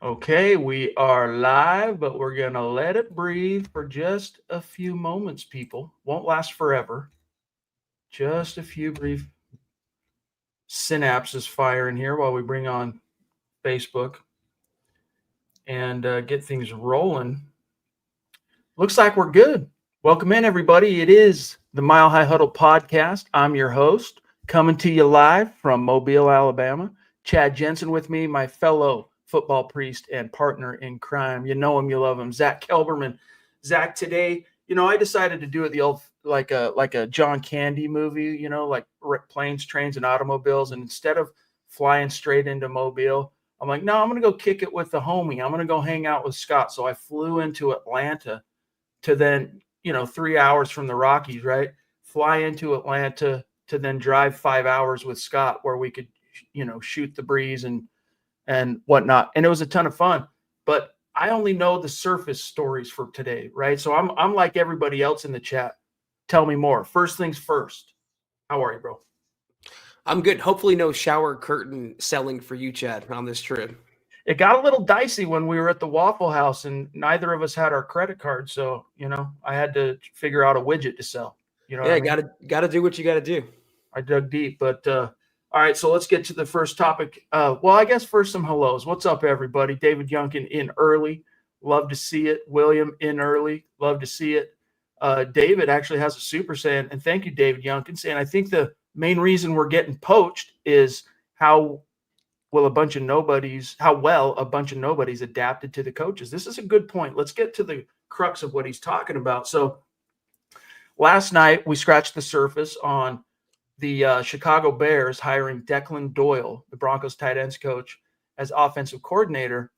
Okay, we are live, but we're going to let it breathe for just a few moments, people. Won't last forever. Just a few brief synapses firing here while we bring on Facebook and get things rolling. Looks like we're good. Welcome in, everybody. It is the Mile High Huddle podcast. I'm your host, coming to you live from Mobile, Alabama. Chad Jensen with me, my fellow football priest and partner in crime. You know him, you love him, Zack Kelberman. Zack, today, I decided to do it the old like a John Candy movie, like planes, trains, and automobiles. And instead of flying straight into Mobile, I'm like, no, I'm gonna go kick it with the homie. I'm gonna go hang out with Scott. So I flew into Atlanta to then 3 hours from the Rockies, right? Fly into Atlanta to then drive 5 hours with Scott, where we could shoot the breeze and whatnot. And it was a ton of fun. But I only know the surface stories for today, right? So I'm like everybody else in the chat. Tell me more. First things first. How are you, bro? I'm good. Hopefully no shower curtain selling for you, Chad, on this trip. It got a little dicey when we were at the Waffle House and neither of us had our credit card. So, I had to figure out a widget to sell. You know what Yeah, I mean? gotta do what you gotta do. I dug deep, but all right. So let's get to the first topic. Well, I guess first some hellos. What's up, everybody? David Youngkin in early, love to see it. William in early, love to see it. David actually has a super saying, and thank you, David Youngkin, saying I think the main reason we're getting poached is how well a bunch of nobodies adapted to the coaches. This is a good point. Let's get to the crux of what he's talking about. So last night we scratched the surface on the Chicago Bears hiring Declan Doyle, the Broncos tight ends coach, as offensive coordinator.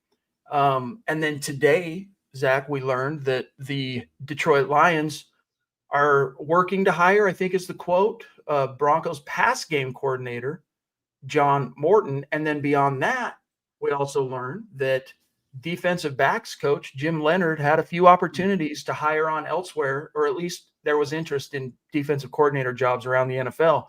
And then today, Zach, we learned that the Detroit Lions are working to hire, I think is the quote, Broncos pass game coordinator, John Morton. And then beyond that, we also learned that defensive backs coach Jim Leonard had a few opportunities to hire on elsewhere, or at least there was interest in defensive coordinator jobs around the NFL.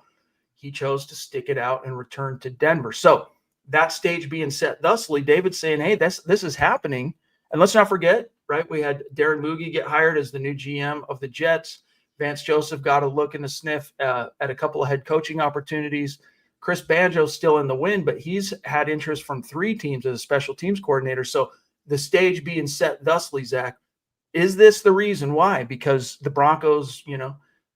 He chose to stick it out and return to Denver. So that stage being set thusly, David's saying, hey, this is happening. And let's not forget, right, we had Darren Mugi get hired as the new GM of the Jets. Vance Joseph got a look and a sniff at a couple of head coaching opportunities. Chris Banjo's still in the wind, but he's had interest from 3 teams as a special teams coordinator. So the stage being set thusly, Zach, is this the reason why? Because the Broncos,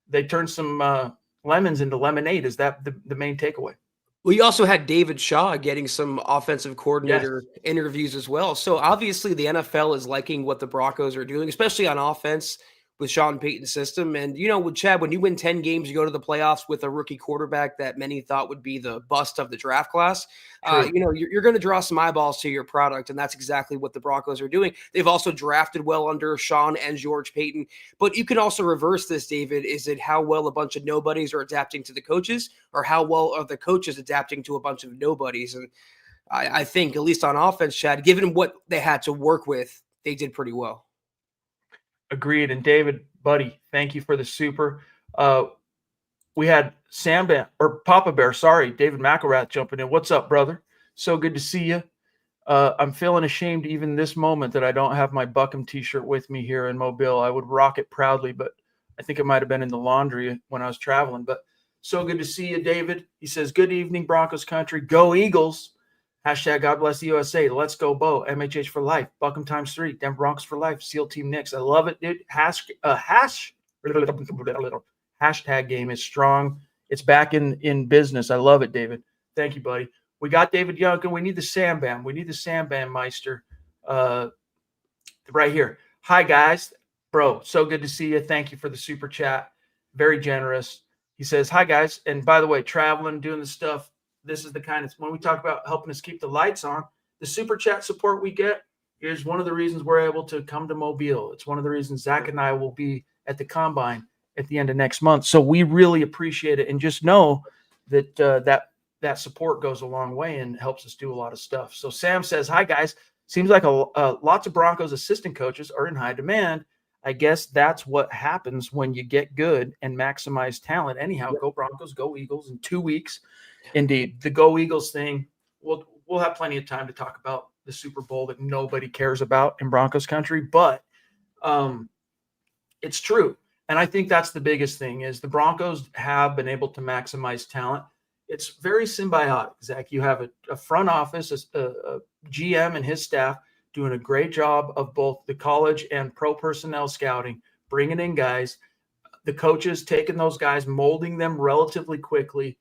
they turned some lemons into lemonade. Is that the main takeaway? Well, you also had David Shaw getting some offensive Yes. coordinator interviews as well. So obviously the NFL is liking what the Broncos are doing, especially on offense with Sean Payton's system. And, with Chad, when you win 10 games, you go to the playoffs with a rookie quarterback that many thought would be the bust of the draft class. You're going to draw some eyeballs to your product. And that's exactly what the Broncos are doing. They've also drafted well under Sean and George Payton. But you can also reverse this, David. Is it how well a bunch of nobodies are adapting to the coaches, or how well are the coaches adapting to a bunch of nobodies? And I think, at least on offense, Chad, given what they had to work with, they did pretty well. Agreed. And David, buddy, thank you for the super. We had Papa Bear, David McElrath jumping in. What's up, brother? So good to see you. I'm feeling ashamed even this moment that I don't have my Buckham t-shirt with me here in Mobile. I would rock it proudly, but I think it might have been in the laundry when I was traveling. But so good to see you, David. He says, good evening, Broncos country. Go Eagles. Hashtag God bless the USA. Let's go, Bo. MHH for life. Buckham times 3. Denver Broncos for life. SEAL Team Knicks. I love it, dude. Hashtag game is strong. It's back in business. I love it, David. Thank you, buddy. We got David Youngkin. We need the Sambam. We need the Sambam Meister right here. Hi, guys. Bro, so good to see you. Thank you for the super chat. Very generous. He says, hi, guys. And by the way, traveling, doing the stuff, this is the kind of, when we talk about helping us keep the lights on, the super chat support we get is one of the reasons we're able to come to Mobile. It's one of the reasons Zach and I will be at the Combine at the end of next month. So we really appreciate it. And just know that that support goes a long way and helps us do a lot of stuff. So Sam says, hi, guys. Seems like lots of Broncos assistant coaches are in high demand. I guess that's what happens when you get good and maximize talent. Anyhow, go Broncos, go Eagles in 2 weeks. Indeed, the Go Eagles thing, we'll have plenty of time to talk about the Super Bowl that nobody cares about in Broncos country, but it's true. And I think that's the biggest thing is the Broncos have been able to maximize talent. It's very symbiotic, Zach. You have a front office, a GM and his staff doing a great job of both the college and pro personnel scouting, bringing in guys, the coaches taking those guys, molding them relatively quickly,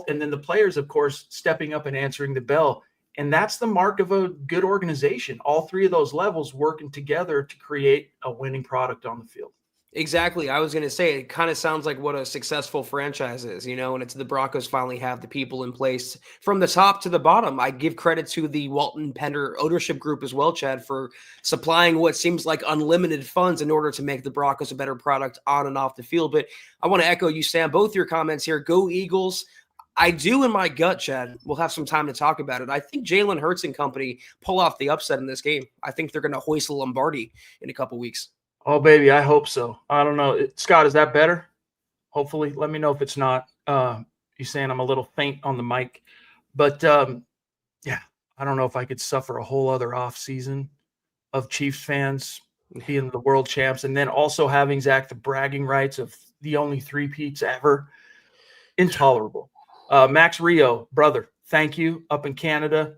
and then the players, of course, stepping up and answering the bell. And that's the mark of a good organization. All three of those levels working together to create a winning product on the field. Exactly. I was going to say, it kind of sounds like what a successful franchise is, and it's the Broncos finally have the people in place from the top to the bottom. I give credit to the Walton Penner ownership group as well, Chad, for supplying what seems like unlimited funds in order to make the Broncos a better product on and off the field. But I want to echo you, Sam, both your comments here. Go Eagles. I do in my gut, Chad. We'll have some time to talk about it. I think Jalen Hurts and company pull off the upset in this game. I think they're going to hoist the Lombardi in a couple weeks. Oh, baby, I hope so. I don't know. Scott, is that better? Hopefully. Let me know if it's not. You're saying I'm a little faint on the mic. But, yeah, I don't know if I could suffer a whole other off season of Chiefs fans being the world champs and then also having, Zach, the bragging rights of the only three-peats ever. Intolerable. Max Rio, brother, thank you. Up in Canada,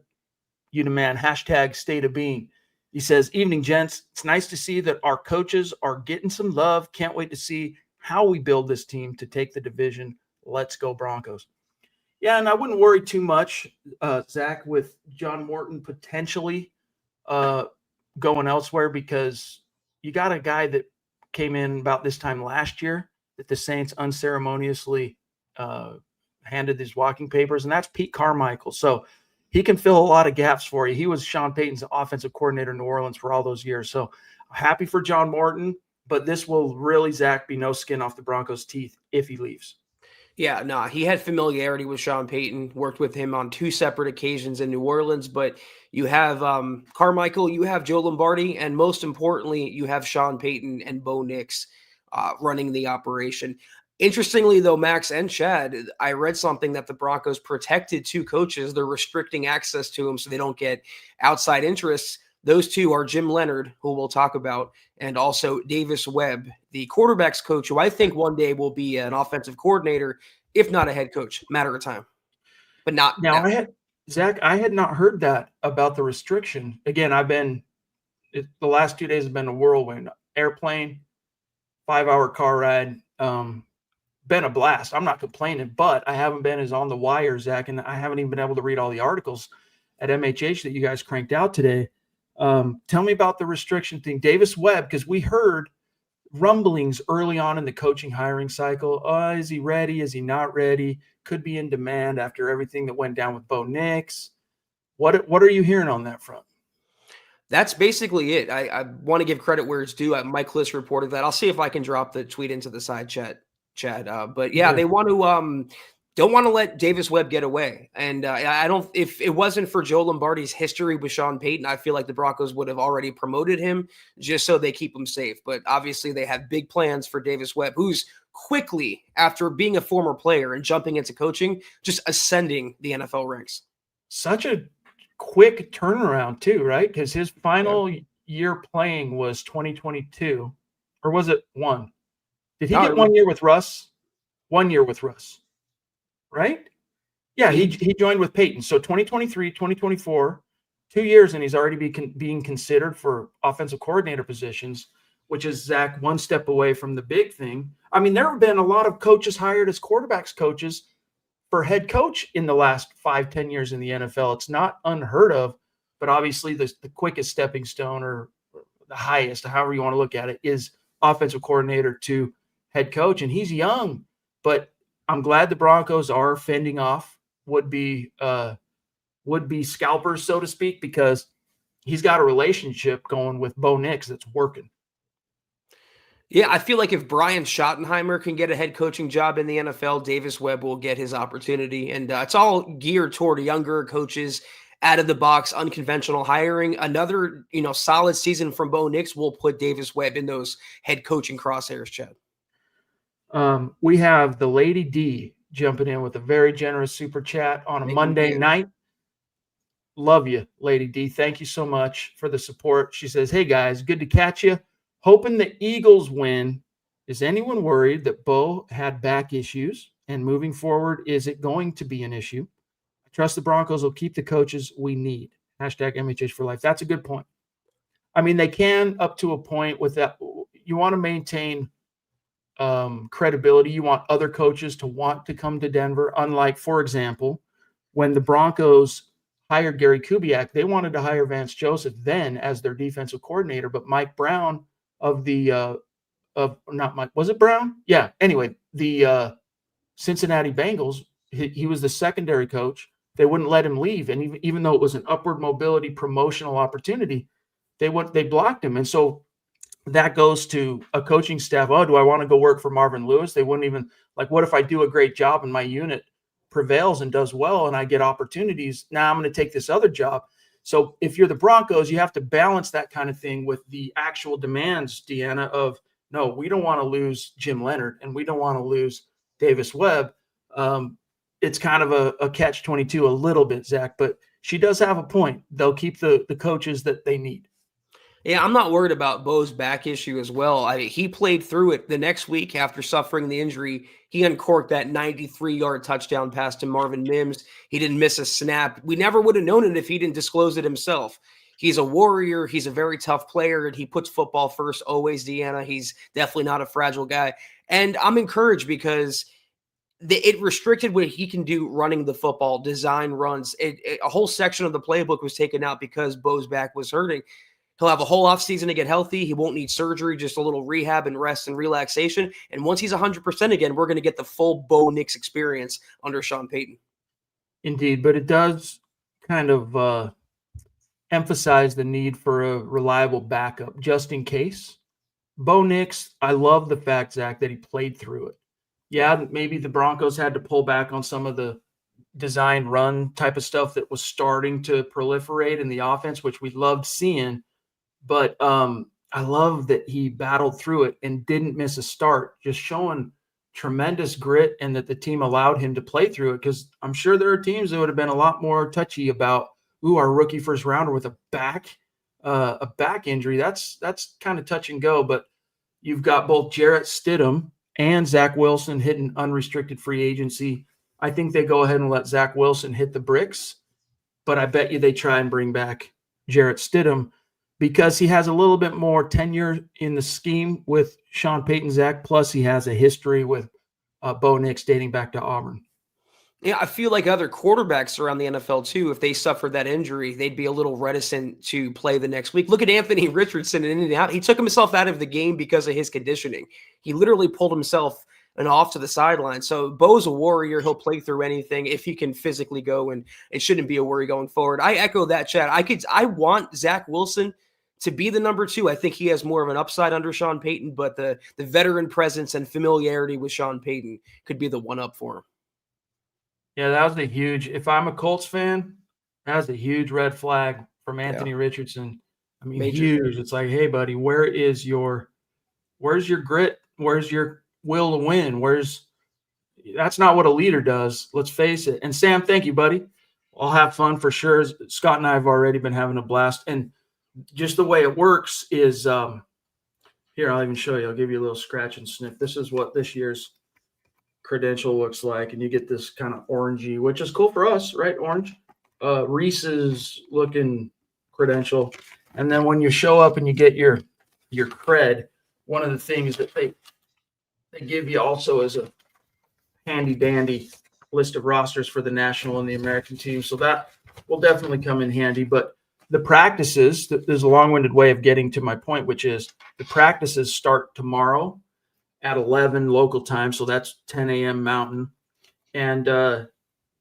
you the man. # state of being. He says, evening, gents. It's nice to see that our coaches are getting some love. Can't wait to see how we build this team to take the division. Let's go Broncos. Yeah, and I wouldn't worry too much, Zach, with John Morton potentially going elsewhere because you got a guy that came in about this time last year that the Saints unceremoniously handed his walking papers, and that's Pete Carmichael. So he can fill a lot of gaps for you. He was Sean Payton's offensive coordinator in New Orleans for all those years. So happy for John Morton, but this will really, Zach, be no skin off the Broncos' teeth if he leaves. Yeah, no, he had familiarity with Sean Payton, worked with him on 2 separate occasions in New Orleans, but you have Carmichael, you have Joe Lombardi, and most importantly, you have Sean Payton and Bo Nix running the operation. Interestingly, though, Max and Chad, I read something that the Broncos protected 2 coaches. They're restricting access to them so they don't get outside interests. Those 2 are Jim Leonard, who we'll talk about, and also Davis Webb, the quarterback's coach, who I think one day will be an offensive coordinator, if not a head coach. Matter of time. But not now. I had not heard that about the restriction. Again, the last 2 days have been a whirlwind. Airplane, 5-hour car ride. Been a blast. I'm not complaining, but I haven't been as on the wire, Zach, and I haven't even been able to read all the articles at MHH that you guys cranked out today. Tell me about the restriction thing. Davis Webb, because we heard rumblings early on in the coaching hiring cycle. Is he ready? Is he not ready? Could be in demand after everything that went down with Bo Nix. What are you hearing on that front? That's basically it. I want to give credit where it's due. Mike Kliss reported that. I'll see if I can drop the tweet into the side chat, Chad. But yeah, they want to don't want to let Davis Webb get away. And I don't. If it wasn't for Joe Lombardi's history with Sean Payton, I feel like the Broncos would have already promoted him just so they keep him safe. But obviously, they have big plans for Davis Webb, who's quickly, after being a former player and jumping into coaching, just ascending the NFL ranks. Such a quick turnaround too, right? Because his final year playing was 2022, or was it one? Did he get 1 year with Russ? 1 year with Russ, right? Yeah, he joined with Peyton. So 2023, 2024, 2 years, and he's already being considered for offensive coordinator positions, which is, Zach, one step away from the big thing. I mean, there have been a lot of coaches hired as quarterbacks coaches for head coach in the last 5-10 years in the NFL. It's not unheard of, but obviously the quickest stepping stone, or the highest, however you want to look at it, is offensive coordinator to head coach. And he's young, but I'm glad the Broncos are fending off would-be scalpers, so to speak, because he's got a relationship going with Bo Nix that's working. Yeah, I feel like if Brian Schottenheimer can get a head coaching job in the NFL, Davis Webb will get his opportunity. And it's all geared toward younger coaches, out of the box, unconventional hiring. Another, solid season from Bo Nix will put Davis Webb in those head coaching crosshairs, Chad. We have the Lady D jumping in with a very generous super chat on a Monday night. Love you, Lady D. Thank you so much for the support. She says, hey, guys, good to catch you. Hoping the Eagles win. Is anyone worried that Bo had back issues? And moving forward, is it going to be an issue? I trust the Broncos will keep the coaches we need. Hashtag MHH for life. That's a good point. I mean, they can up to a point with that. You want to maintain credibility. You want other coaches to want to come to Denver. Unlike, for example, when the Broncos hired Gary Kubiak, they wanted to hire Vance Joseph then as their defensive coordinator, but Mike Brown of the not Mike, was it Brown? Yeah. Anyway, the Cincinnati Bengals, he was the secondary coach. They wouldn't let him leave, and even though it was an upward mobility promotional opportunity, they blocked him. And so that goes to a coaching staff. Oh, do I want to go work for Marvin Lewis? They wouldn't even, like, what if I do a great job and my unit prevails and does well and I get opportunities? Now I'm going to take this other job. So if you're the Broncos, you have to balance that kind of thing with the actual demands, Deanna, of no, we don't want to lose Jim Leonard and we don't want to lose Davis Webb. It's kind of a catch-22 a little bit, Zach, but she does have a point. They'll keep the coaches that they need. Yeah, I'm not worried about Bo's back issue as well. He played through it the next week after suffering the injury. He uncorked that 93-yard touchdown pass to Marvin Mims. He didn't miss a snap. We never would have known it if he didn't disclose it himself. He's a warrior. He's a very tough player, and he puts football first always, Deanna. He's definitely not a fragile guy. And I'm encouraged because it restricted what he can do running the football, design runs. A whole section of the playbook was taken out because Bo's back was hurting. He'll have a whole offseason to get healthy. He won't need surgery, just a little rehab and rest and relaxation. And once he's 100% again, we're going to get the full Bo Nix experience under Sean Payton. Indeed, but it does kind of emphasize the need for a reliable backup just in case. Bo Nix, I love the fact, Zach, that he played through it. Yeah, maybe the Broncos had to pull back on some of the design run type of stuff that was starting to proliferate in the offense, which we loved seeing. But I love that he battled through it and didn't miss a start, just showing tremendous grit and that the team allowed him to play through it. Because I'm sure there are teams that would have been a lot more touchy about, our rookie first rounder with a back injury. That's kind of touch and go. But you've got both Jarrett Stidham and Zach Wilson hitting unrestricted free agency. I think they go ahead and let Zach Wilson hit the bricks, but I bet you they try and bring back Jarrett Stidham because he has a little bit more tenure in the scheme with Sean Payton, Zach, plus he has a history with Bo Nix dating back to Auburn. Yeah, I feel like other quarterbacks around the NFL too, if they suffered that injury, they'd be a little reticent to play the next week. Look at Anthony Richardson in Indianapolis. He took himself out of the game because of his conditioning. He literally pulled himself off to the sideline. So Bo's a warrior. He'll play through anything if he can physically go, and it shouldn't be a worry going forward. I echo that, Chad. I want Zach Wilson to be the number 2. I think he has more of an upside under Sean Payton, but the veteran presence and familiarity with Sean Payton could be the one up for him. Yeah, that was if I'm a Colts fan, that was a huge red flag from Anthony Richardson. I mean, huge. It's like, hey, buddy, where's your grit? Where's your will to win? That's not what a leader does. Let's face it. And Sam, thank you, buddy. I'll have fun for sure. Scott and I have already been having a blast. And just the way it works is here, I'll even show you. I'll give you a little scratch and sniff. This is what this year's credential looks like, and you get this kind of orangey, which is cool for us, right? Orange. Reese's looking credential. And then when you show up and you get your cred, one of the things that they give you also is a handy dandy list of rosters for the national and the American team. So that will definitely come in handy. But the practices, there's a long-winded way of getting to my point, which is the practices start tomorrow at 11 local time. So that's 10 a.m. Mountain. And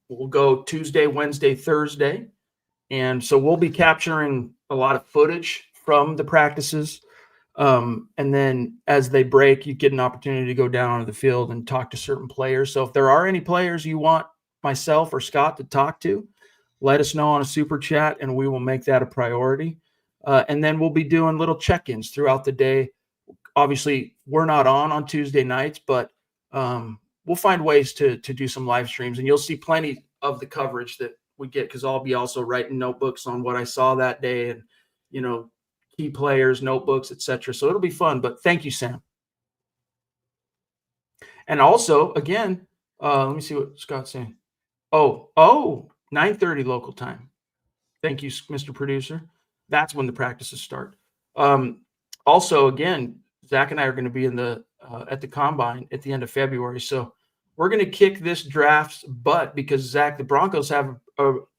we'll go Tuesday, Wednesday, Thursday. And so we'll be capturing a lot of footage from the practices. And then as they break, you get an opportunity to go down onto the field and talk to certain players. So if there are any players you want myself or Scott to talk to, let us know on a super chat and we will make that a priority. And then we'll be doing little check-ins throughout the day. Obviously, we're not on Tuesday nights, but we'll find ways to do some live streams, and you'll see plenty of the coverage that we get, because I'll be also writing notebooks on what I saw that day and, key players, notebooks, etc. So it'll be fun. But thank you, Sam. And also, again, let me see what Scott's saying. 9:30 local time. Thank you, Mr. Producer. That's when the practices start. Also, again, Zach and I are going to be at the combine at the end of February. So we're going to kick this draft's butt because, Zach, the Broncos have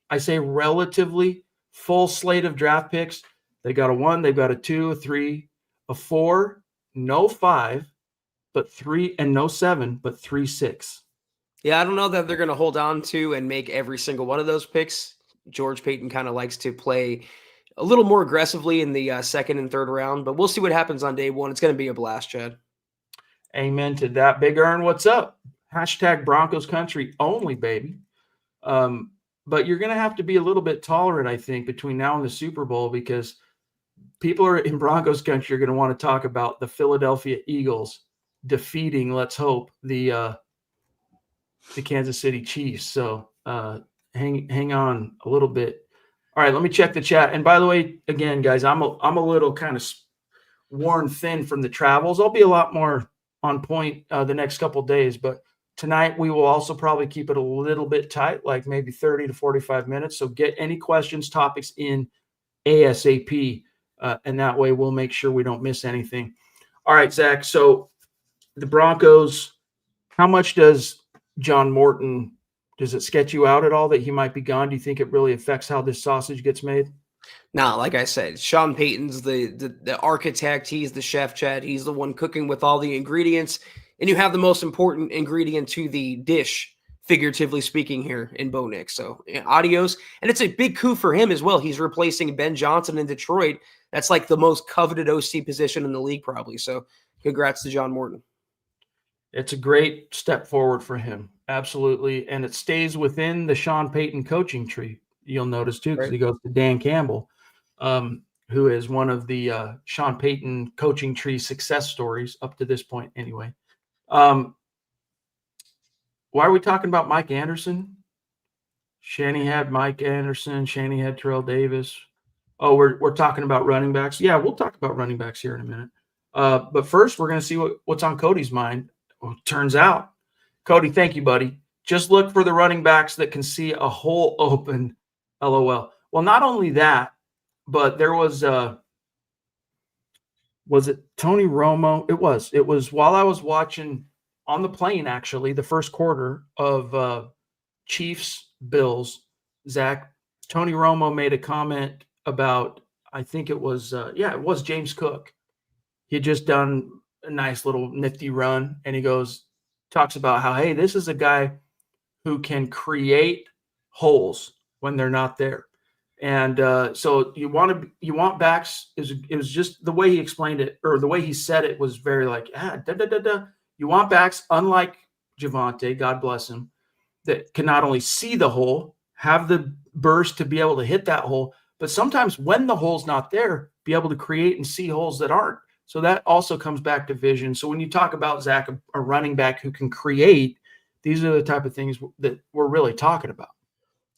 I say relatively full slate of draft picks. They got a 1, they've got a 2, a 3, a 4, no 5, but 3, and no 7, but 3, 6. Yeah, I don't know that they're going to hold on to and make every single one of those picks. George Payton kind of likes to play a little more aggressively in the second and third round, but we'll see what happens on day one. It's going to be a blast, Chad. Amen to that. Big Earn, what's up? Hashtag Broncos country only, baby. But you're going to have to be a little bit tolerant, I think, between now and the Super Bowl, because people are in Broncos country are going to want to talk about the Philadelphia Eagles defeating, let's hope, the Kansas City Chiefs. So hang on a little bit. All right, let me check the chat. And by the way, again, guys, I'm a little kind of worn thin from the travels. I'll be a lot more on point the next couple of days, but tonight we will also probably keep it a little bit tight, like maybe 30 to 45 minutes. So get any questions, topics in ASAP, and that way we'll make sure we don't miss anything. All right, Zach. So the Broncos, how much does John Morton, does it sketch you out at all that he might be gone? Do you think it really affects how this sausage gets made? Now, like I said, Sean Payton's the architect. He's the chef, Chad. He's the one cooking with all the ingredients. And you have the most important ingredient to the dish, figuratively speaking, here in Bo Nix. So adios. And it's a big coup for him as well. He's replacing Ben Johnson in Detroit. That's like the most coveted OC position in the league probably. So congrats to John Morton. It's a great step forward for him. Absolutely. And it stays within the Sean Payton coaching tree. You'll notice too, because he goes to Dan Campbell, who is one of the Sean Payton coaching tree success stories up to this point anyway. Why are we talking about Mike Anderson? Shanny had Mike Anderson. Shanny had Terrell Davis. Oh, we're talking about running backs. Yeah, we'll talk about running backs here in a minute. But first, we're going to see what's on Cody's mind. Well, turns out, Cody, thank you, buddy. Just look for the running backs that can see a hole open. LOL. Well, not only that, but there was it Tony Romo? It was while I was watching on the plane, actually, the first quarter of Chiefs Bills. Zach, Tony Romo made a comment about, I think it was it was James Cook. He had just done a nice little nifty run, and he talks about how, hey, this is a guy who can create holes when they're not there. And so you want backs. It was just the way he explained it, or the way he said it was very like, You want backs, unlike Jeanty, God bless him, that can not only see the hole, have the burst to be able to hit that hole, but sometimes when the hole's not there, be able to create and see holes that aren't. So that also comes back to vision. So when you talk about, Zach, a running back who can create, these are the type of things that we're really talking about.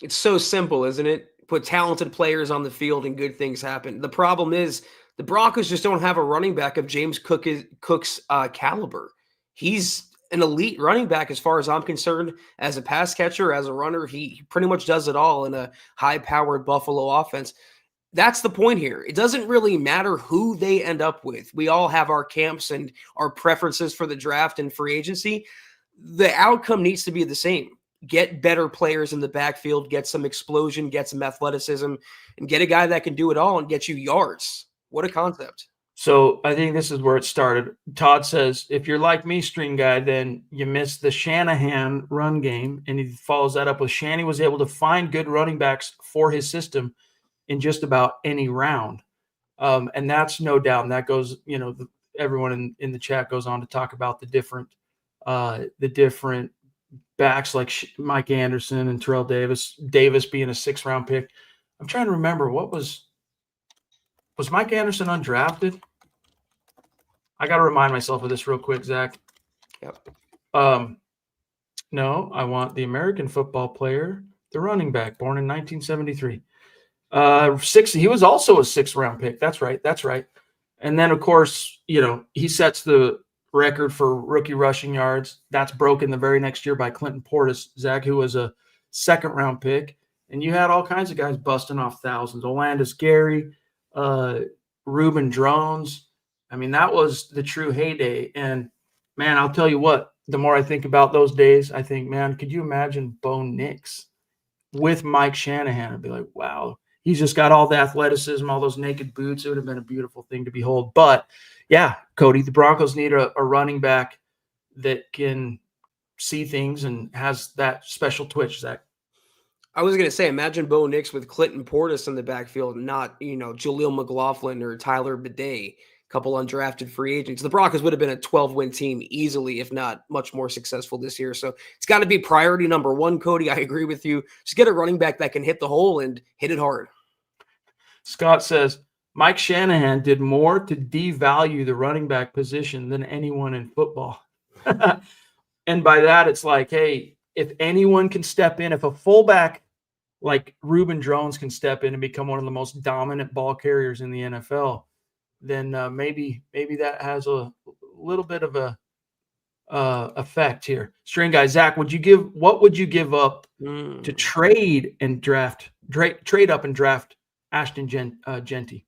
It's so simple, isn't it? Put talented players on the field and good things happen. The problem is the Broncos just don't have a running back of James Cook's caliber. He's an elite running back as far as I'm concerned. As a pass catcher, as a runner, he pretty much does it all in a high-powered Buffalo offense. That's the point here. It doesn't really matter who they end up with. We all have our camps and our preferences for the draft and free agency. The outcome needs to be the same. Get better players in the backfield, get some explosion, get some athleticism, and get a guy that can do it all and get you yards. What a concept. So I think this is where it started. Todd says, if you're like me, Stream Guy, then you miss the Shanahan run game. And he follows that up with Shanny was able to find good running backs for his system in just about any round. And that's no doubt. And that goes, everyone in the chat goes on to talk about the different backs like Mike Anderson and Terrell Davis being a 6th-round pick. I'm trying to remember, was Mike Anderson undrafted? I got to remind myself of this real quick, Zach. Yep. No, I want the American football player the running back, born in 1973. He was also a 6th-round pick. That's right. And then, of course, he sets the record for rookie rushing yards. That's broken the very next year by Clinton Portis, Zach, who was a 2nd-round pick. And you had all kinds of guys busting off thousands. Olandis Gary, Reuben Drones. I mean, that was the true heyday. And, man, I'll tell you what, the more I think about those days, I think, man, could you imagine Bo Nix with Mike Shanahan? I'd be like, wow, he's just got all the athleticism, all those naked boots. It would have been a beautiful thing to behold. But, yeah, Cody, the Broncos need a running back that can see things and has that special twitch, Zach. I was going to say, imagine Bo Nix with Clinton Portis in the backfield, not, Jaleel McLaughlin or Tyler Bidet, couple undrafted free agents. The Broncos would have been a 12-win team easily, if not much more successful this year. So it's got to be priority number one, Cody. I agree with you. Just get a running back that can hit the hole and hit it hard. Scott says, Mike Shanahan did more to devalue the running back position than anyone in football. And by that, it's like, hey, if anyone can step in, if a fullback like Reuben Drones can step in and become one of the most dominant ball carriers in the NFL, then maybe that has a little bit of a effect here. String guy Zach, what would you give up to trade up and draft Ashton Jeanty?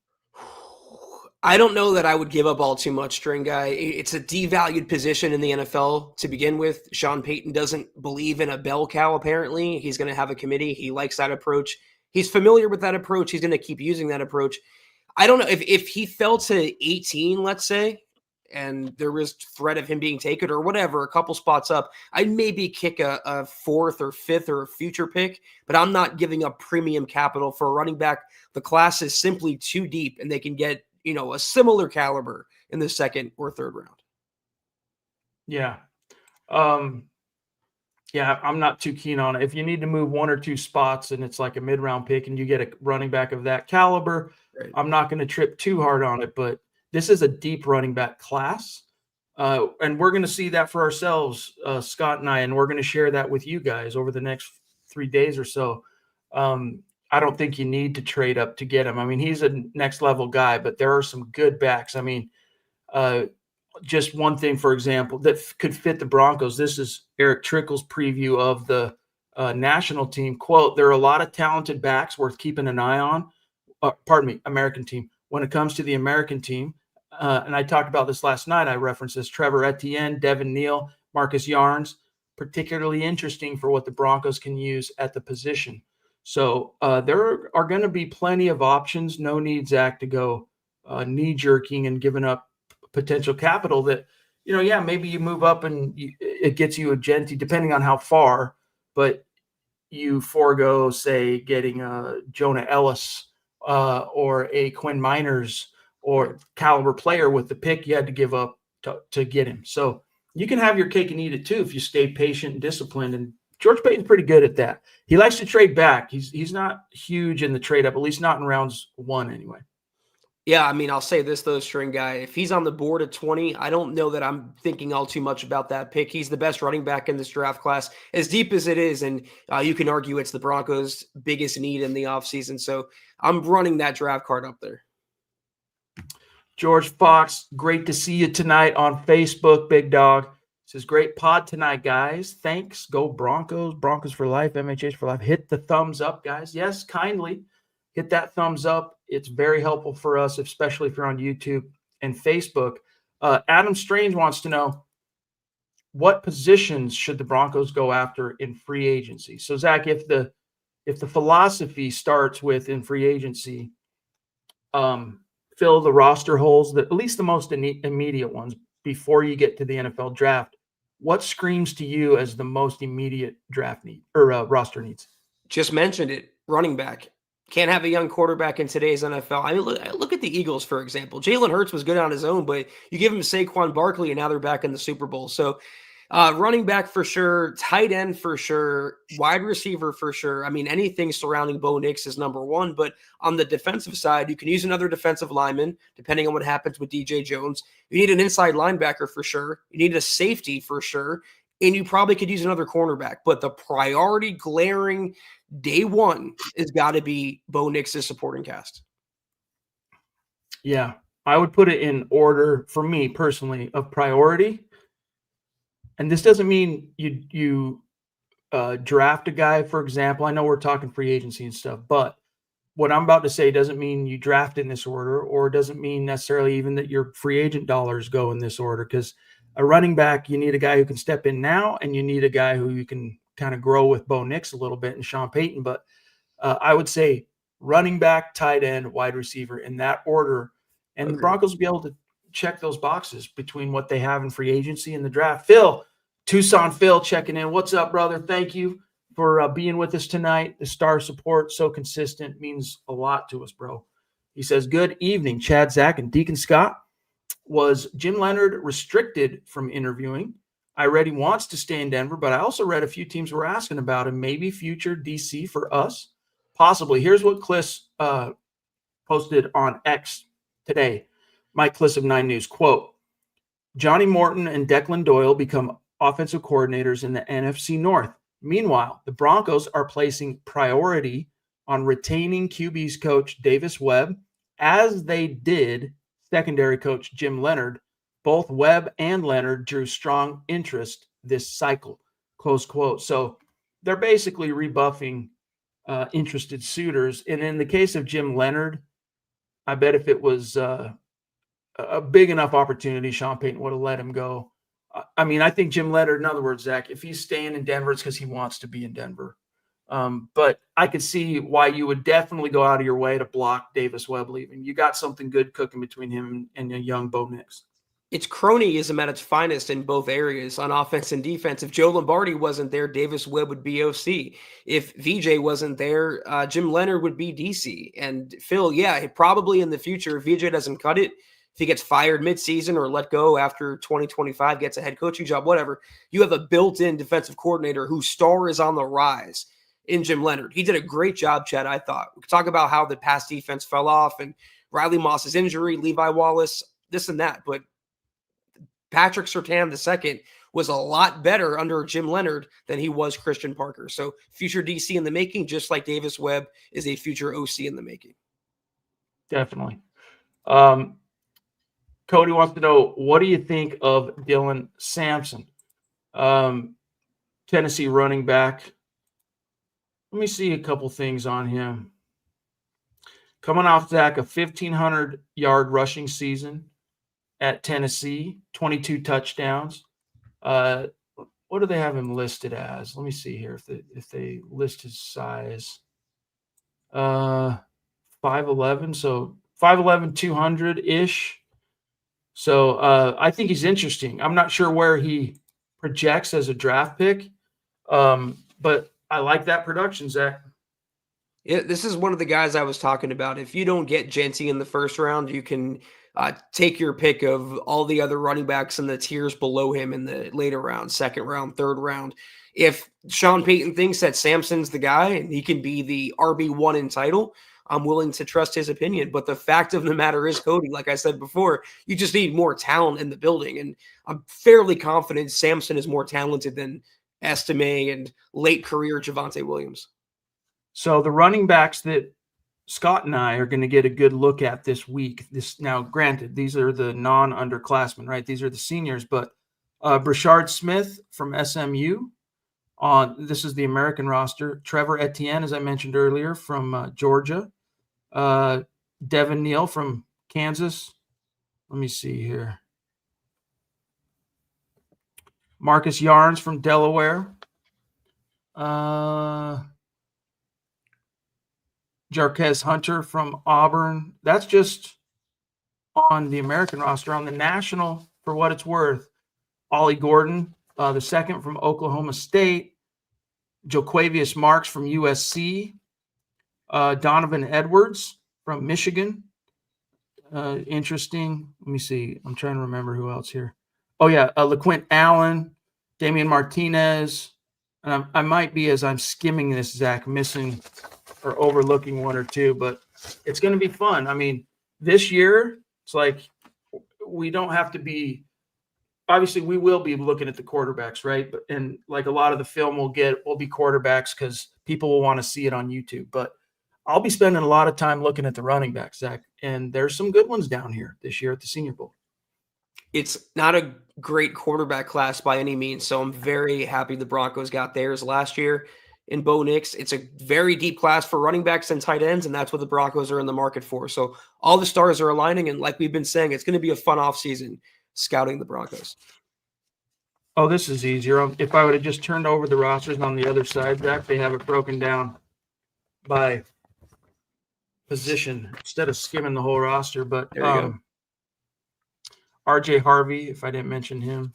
I don't know that I would give up all too much, String guy. It's a devalued position in the NFL to begin with. Sean Payton doesn't believe in a bell cow, apparently. He's going to have a committee. He likes that approach. He's familiar with that approach. He's going to keep using that approach. I don't know if he fell to 18, let's say, and there was threat of him being taken or whatever, a couple spots up, I'd maybe kick a 4th or 5th or a future pick, but I'm not giving up premium capital for a running back. The class is simply too deep, and they can get, a similar caliber in the 2nd or 3rd round. Yeah. Yeah, I'm not too keen on it. If you need to move 1 or 2 spots and it's like a mid-round pick and you get a running back of that caliber, right, I'm not going to trip too hard on it. But this is a deep running back class. And we're going to see that for ourselves, Scott and I, and we're going to share that with you guys over the next 3 days or so. I don't think you need to trade up to get him. I mean, he's a next-level guy, but there are some good backs. I mean, just one thing, for example, that could fit the Broncos. This is Eric Trickle's preview of the national team. Quote, there are a lot of talented backs worth keeping an eye on. American team. When it comes to the American team, and I talked about this last night, I referenced this, Trevor Etienne, Devin Neal, Marcus Yarns, particularly interesting for what the Broncos can use at the position. So there are going to be plenty of options. No need, Zach, to go knee-jerking and giving up potential capital that, maybe you move up and it gets you a Jeanty, depending on how far, but you forego, say, getting a Jonah Ellis or a Quinn Miners or caliber player with the pick you had to give up to get him. So you can have your cake and eat it too if you stay patient and disciplined. And George Payton's pretty good at that. He likes to trade back. He's not huge in the trade up, at least not in rounds 1 anyway. Yeah, I mean, I'll say this, though, String guy. If he's on the board at 20, I don't know that I'm thinking all too much about that pick. He's the best running back in this draft class, as deep as it is, and you can argue it's the Broncos' biggest need in the offseason. So I'm running that draft card up there. George Fox, great to see you tonight on Facebook, big dog. Says, great pod tonight, guys. Thanks. Go Broncos. Broncos for life. MHH for life. Hit the thumbs up, guys. Yes, kindly hit that thumbs up. It's very helpful for us, especially if you're on YouTube and Facebook. Adam Strange wants to know, what positions should the Broncos go after in free agency? So, Zach, if the philosophy starts with in free agency, fill the roster holes, at least the most immediate ones, before you get to the NFL draft, what screams to you as the most immediate draft need or roster needs? Just mentioned it, running back. Can't have a young quarterback in today's NFL. I mean, look at the Eagles, for example. Jalen Hurts was good on his own, but you give him Saquon Barkley, and now they're back in the Super Bowl. So running back for sure, tight end for sure, wide receiver for sure. I mean, anything surrounding Bo Nix is number one. But on the defensive side, you can use another defensive lineman, depending on what happens with DJ Jones. You need an inside linebacker for sure. You need a safety for sure. and you probably could use another cornerback. But the priority glaring day one has got to be Bo Nix's supporting cast. Yeah, I would put it in order for me personally of priority. And this doesn't mean you draft a guy, for example. I know we're talking free agency and stuff, but what I'm about to say doesn't mean you draft in this order, or doesn't mean necessarily even that your free agent dollars go in this order. Because a running back, you need a guy who can step in now, and you need a guy who you can kind of grow with Bo Nix a little bit and Sean Payton. But I would say running back, tight end, wide receiver in that order. And the Broncos will be able to check those boxes between what they have in free agency and the draft. Phil, Tucson Phil checking in. What's up, brother? Thank you for being with us tonight. The star support, so consistent, means a lot to us, bro. He says, good evening, Chad, Zach, and Deacon Scott. Was Jim Leonard restricted from interviewing? I read he wants to stay in Denver, but I also read a few teams were asking about him, maybe future DC for us. Possibly. Here's what Kliss posted on X today. Mike Kliss of 9 News, quote, Johnny Morton and Declan Doyle become offensive coordinators in the NFC North. Meanwhile, the Broncos are placing priority on retaining QB's coach Davis Webb, as they did secondary coach Jim Leonard. Both Webb and Leonard drew strong interest this cycle, close quote. So they're basically rebuffing interested suitors. And in the case of Jim Leonard, I bet if it was a big enough opportunity, Sean Payton would have let him go. I mean, I think Jim Leonard, in other words, Zach, if he's staying in Denver, it's because he wants to be in Denver. But I could see why you would definitely go out of your way to block Davis Webb leaving. You got something good cooking between him and a young Bo Nix. It's cronyism at its finest in both areas, on offense and defense. If Joe Lombardi wasn't there, Davis Webb would be OC. If VJ wasn't there, Jim Leonard would be DC. And Phil, yeah, probably in the future, if VJ doesn't cut it, if he gets fired midseason or let go after 2025, gets a head coaching job, whatever, you have a built-in defensive coordinator whose star is on the rise in Jim Leonard. He did a great job, Chad, I thought. We could talk about how the pass defense fell off and Riley Moss's injury, Levi Wallace, this and that, but Patrick Surtain II was a lot better under Jim Leonard than he was Christian Parker. So future DC in the making, just like Davis Webb is a future OC in the making. Definitely. Cody wants to know, what do you think of Dylan Sampson? Tennessee running back. Let me see a couple things on him. Coming off, Zach, a 1,500-yard rushing season at Tennessee, 22 touchdowns. What do they have him listed as? Let me see here if they list his size. 5'11", so 5'11", 200-ish. So I think he's interesting. I'm not sure where he projects as a draft pick, but I like that production, Zach. Yeah, this is one of the guys I was talking about. If you don't get Jeanty in the first round, you can take your pick of all the other running backs in the tiers below him in the later round, second round, third round. If Sean Payton thinks that Sampson's the guy and he can be the RB1 in title, I'm willing to trust his opinion. But the fact of the matter is, Cody, like I said before, you just need more talent in the building. And I'm fairly confident Sampson is more talented than Estime and late career Javonte Williams. So the running backs that Scott and I are going to get a good look at this week. Now, granted, these are the non-underclassmen, right? These are the seniors, but Brashard Smith from SMU. This is the American roster. Trevor Etienne, as I mentioned earlier, from Georgia. Devin Neal from Kansas. Let me see here. Marcus Yarns from Delaware. Jarquez Hunter from Auburn. That's just on the American roster. On the national, for what it's worth, Ollie Gordon, the second from Oklahoma State. Joquavius Marks from USC. Donovan Edwards from Michigan. Interesting. Let me see. I'm trying to remember who else here. Oh, yeah. LaQuint Allen, Damian Martinez. And I might be, as I'm skimming this, Zach, missing or overlooking one or two, but it's going to be fun. I mean, this year, it's like we don't have to be obviously we will be looking at the quarterbacks, right? But and like a lot of the film will be quarterbacks because people will want to see it on YouTube. But I'll be spending a lot of time looking at the running backs, Zach, and there's some good ones down here this year at the Senior Bowl. It's not a great quarterback class by any means, so I'm very happy the Broncos got theirs last year in Bo Nix. It's a very deep class for running backs and tight ends, and that's what the Broncos are in the market for. So all the stars are aligning, and like we've been saying, it's going to be a fun offseason scouting the Broncos. Oh, this is easier. If I would have just turned over the rosters on the other side, Zach, they have it broken down by position instead of skimming the whole roster. But There you go. RJ Harvey, if I didn't mention him,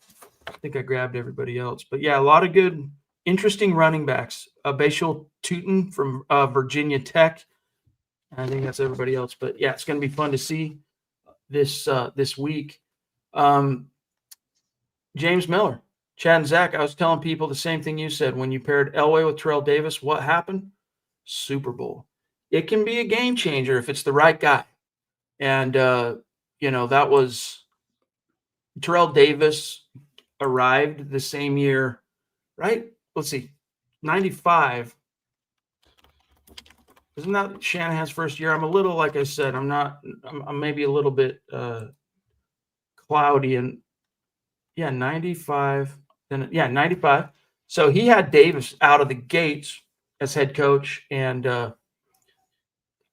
I think I grabbed everybody else. But yeah, a lot of good, interesting running backs. Bashal Tutin from Virginia Tech. I think that's everybody else. But yeah, it's going to be fun to see this week. James Miller, Chad and Zach, I was telling people the same thing you said. When you paired Elway with Terrell Davis, what happened? Super Bowl. It can be a game changer if it's the right guy. And, that was Terrell Davis arrived the same year, right? Let's see, 95. Isn't that Shanahan's first year? I'm a little, like I said, I'm maybe a little bit cloudy. And, 95. Then 95. So he had Davis out of the gates as head coach, and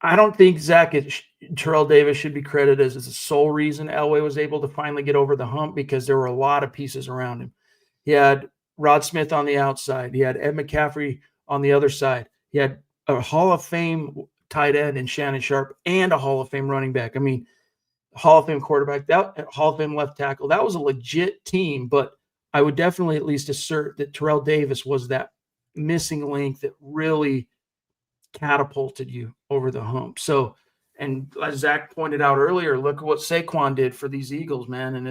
I don't think Terrell Davis should be credited as the sole reason Elway was able to finally get over the hump, because there were a lot of pieces around him. He had Rod Smith on the outside. He had Ed McCaffrey on the other side. He had a Hall of Fame tight end in Shannon Sharp and a Hall of Fame running back. I mean, Hall of Fame quarterback, that Hall of Fame left tackle. That was a legit team, but I would definitely at least assert that Terrell Davis was that missing link that really catapulted you over the hump. So, and as Zach pointed out earlier, look at what Saquon did for these Eagles, man. And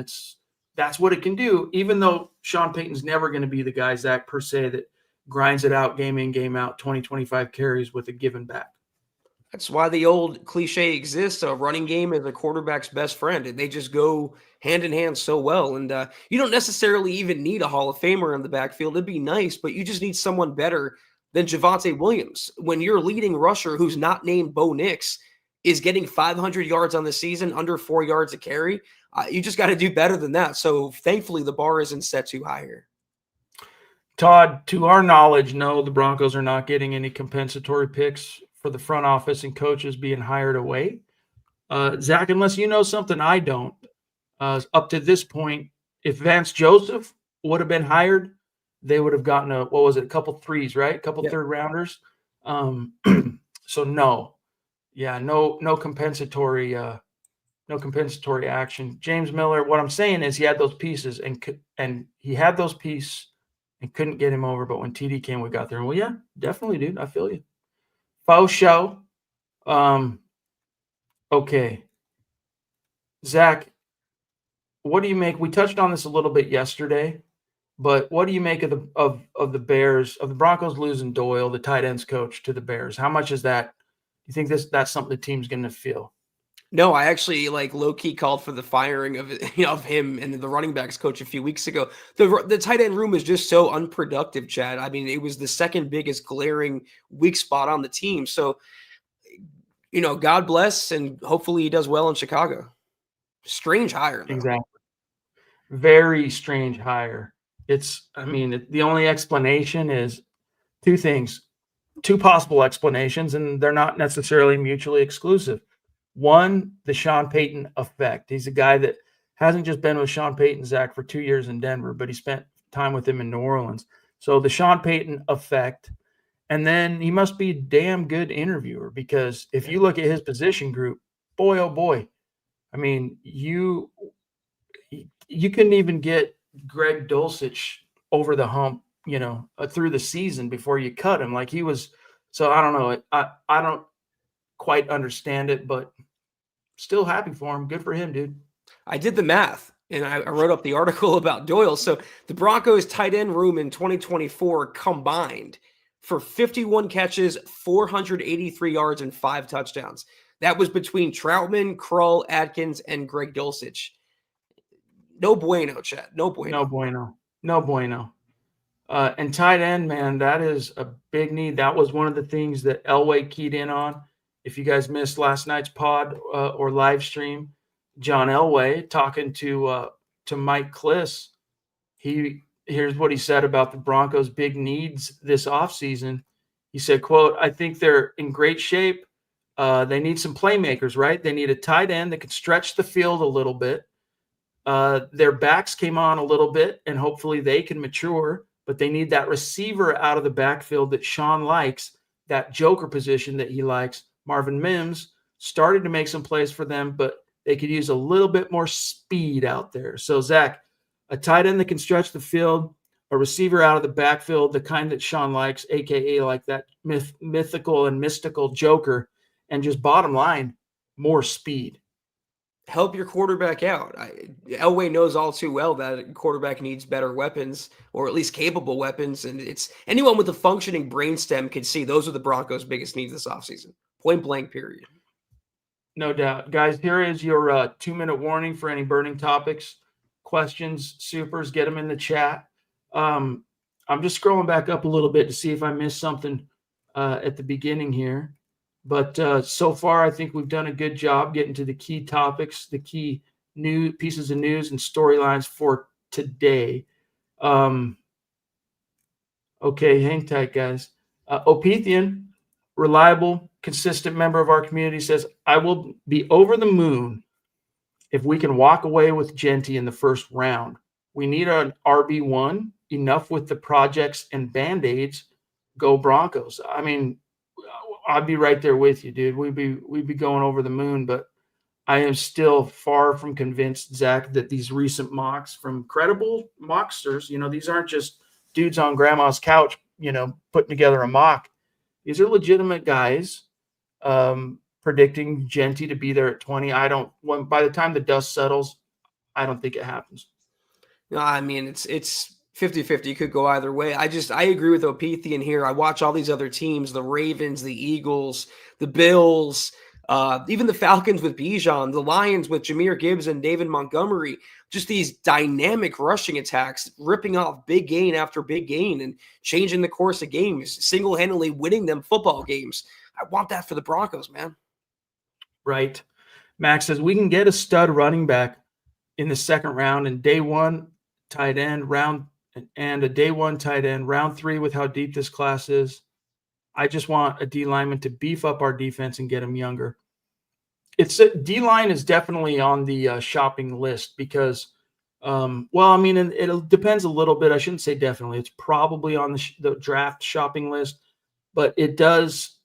that's what it can do, even though Sean Payton's never going to be the guy, Zach, per se, that grinds it out game in, game out, 20, 25 carries with a given back. That's why the old cliche exists. A running game is a quarterback's best friend, and they just go hand in hand so well. And you don't necessarily even need a Hall of Famer in the backfield. It'd be nice, but you just need someone better than Javonte Williams. When your leading rusher, who's not named Bo Nix, is getting 500 yards on the season, under 4 yards a carry, you just got to do better than that. So thankfully, the bar isn't set too high here. Todd, to our knowledge, no, the Broncos are not getting any compensatory picks for the front office and coaches being hired away. Zach, unless you know something I don't, up to this point, if Vance Joseph would have been hired, they would have gotten a couple threes, right? A couple third rounders. So no. Yeah, no compensatory action. James Miller, what I'm saying is he had those pieces and he had those pieces and couldn't get him over. But when TD came, we got there. Well, yeah, definitely, dude. I feel you. Faux show. Okay. Zach, what do you make? We touched on this a little bit yesterday, but what do you make of the Bears, of the Broncos losing Doyle, the tight ends coach, to the Bears? How much is that? You think that's something the team's going to feel? No, I actually low-key called for the firing of him and the running backs coach a few weeks ago. The tight end room is just so unproductive, Chad. I mean, it was the second biggest glaring weak spot on the team. So, God bless, and hopefully he does well in Chicago. Strange hire, though. Exactly. Very strange hire. The only explanation is two things, two possible explanations, and they're not necessarily mutually exclusive. One, the Sean Payton effect. He's a guy that hasn't just been with Sean Payton, Zach, for 2 years in Denver, but he spent time with him in New Orleans. So the Sean Payton effect. And then he must be a damn good interviewer, because if you look at his position group, boy, oh boy. I mean, you couldn't even get Greg Dulcich over the hump, through the season before you cut him. Like he was. So I don't know. I don't quite understand it, but still happy for him. Good for him, dude. I did the math, and I wrote up the article about Doyle. So the Broncos tight end room in 2024 combined for 51 catches, 483 yards, and 5 touchdowns. That was between Troutman, Krull, Atkins, and Greg Dulcich. no bueno, Chad. No bueno. No bueno. No bueno. And tight end, man, that is a big need. That was one of the things that Elway keyed in on. If you guys missed last night's pod or live stream, John Elway talking to Mike Kliss, here's what he said about the Broncos' big needs this offseason. He said, quote, I think they're in great shape. They need some playmakers, right? They need a tight end that can stretch the field a little bit. Their backs came on a little bit, and hopefully they can mature, but they need that receiver out of the backfield that Sean likes, that joker position that he likes. Marvin Mims started to make some plays for them, but they could use a little bit more speed out there. So, Zach, a tight end that can stretch the field, a receiver out of the backfield, the kind that Sean likes, a.k.a. like that mythical and mystical joker, and just bottom line, more speed. Help your quarterback out. Elway knows all too well that a quarterback needs better weapons, or at least capable weapons. And it's anyone with a functioning brainstem can see those are the Broncos' biggest needs this offseason. Point blank, period. No doubt. Guys, here is your 2-minute warning for any burning topics, questions, supers, get them in the chat. I'm just scrolling back up a little bit to see if I missed something at the beginning here. But so far, I think we've done a good job getting to the key topics, the key new pieces of news and storylines for today. Okay, hang tight, guys. Opethian, reliable, consistent member of our community, says, I will be over the moon if we can walk away with Jeanty in the first round. We need an RB1, enough with the projects and Band-Aids. Go Broncos. I mean, I'd be right there with you, dude. We'd be going over the moon, but I am still far from convinced, Zach, that these recent mocks from credible mocksters, these aren't just dudes on grandma's couch, putting together a mock. These are legitimate guys predicting Jeanty to be there at 20. By the time the dust settles, I don't think it happens. No, I mean, it's 50-50. Could go either way. I agree with Opethian here. I watch all these other teams, the Ravens, the Eagles, the Bills, even the Falcons with Bijan, the Lions with Jahmyr Gibbs and David Montgomery, just these dynamic rushing attacks, ripping off big gain after big gain and changing the course of games, single-handedly winning them football games. I want that for the Broncos, man. Right. Max says, we can get a stud running back in the second round and day one tight end round and a day one tight end, round 3 with how deep this class is. I just want a D lineman to beef up our defense and get them younger. D-line is definitely on the shopping list because, it depends a little bit. I shouldn't say definitely. It's probably on the draft shopping list, but it does